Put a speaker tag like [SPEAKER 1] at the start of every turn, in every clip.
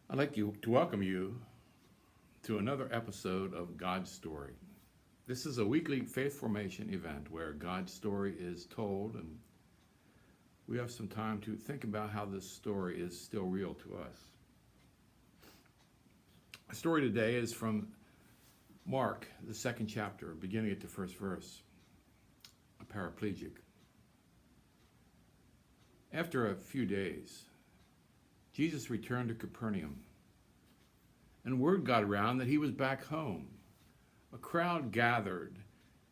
[SPEAKER 1] I'd like to welcome you to another episode of God's Story. This is a weekly faith formation event where God's story is told, and we have some time to think about how this story is still real to us. The story today is from Mark, the second chapter, beginning at the first verse. A paraplegic. After a few days, Jesus returned to Capernaum, and word got around that he was back home. A crowd gathered,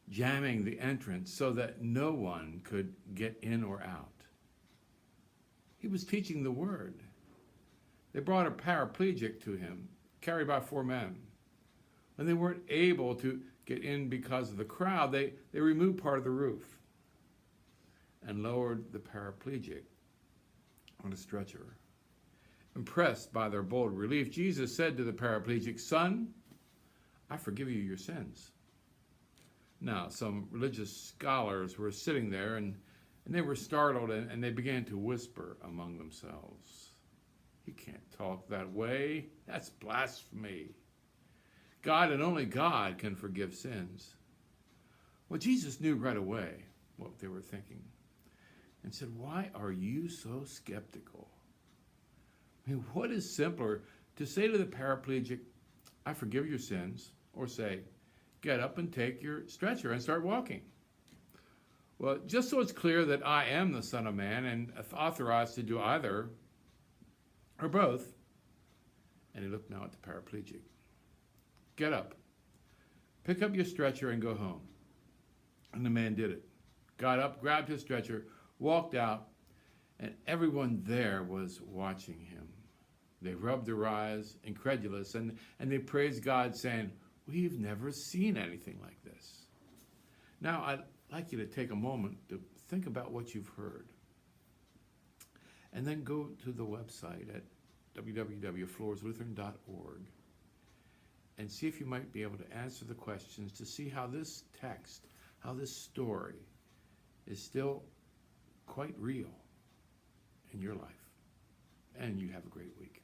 [SPEAKER 1] jamming the entrance so that no one could get in or out. He was teaching the word. They brought a paraplegic to him, carried by 4 men. When they weren't able to get in because of the crowd, they removed part of the roof and lowered the paraplegic on a stretcher. Impressed by their bold relief, Jesus said to the paraplegic, "Son, I forgive you your sins." Now, some religious scholars were sitting there, and they were startled, and they began to whisper among themselves, "He can't talk that way. That's blasphemy. God and only God can forgive sins." Well, Jesus knew right away what they were thinking and said, "Why are you so skeptical?" I mean, what is simpler to say to the paraplegic, "I forgive your sins," or say, "Get up and take your stretcher and start walking"? Well, just so it's clear that I am the Son of Man and authorized to do either or both. And he looked now at the paraplegic. "Get up, pick up your stretcher and go home." And the man did it. Got up, grabbed his stretcher, walked out, and everyone there was watching him. They rubbed their eyes, incredulous, and they praised God, saying, "We've never seen anything like this." Now, I'd like you to take a moment to think about what you've heard. And then go to the website at www.floreslutheran.org and see if you might be able to answer the questions to see how this text, how this story is still quite real in your life. And you have a great week.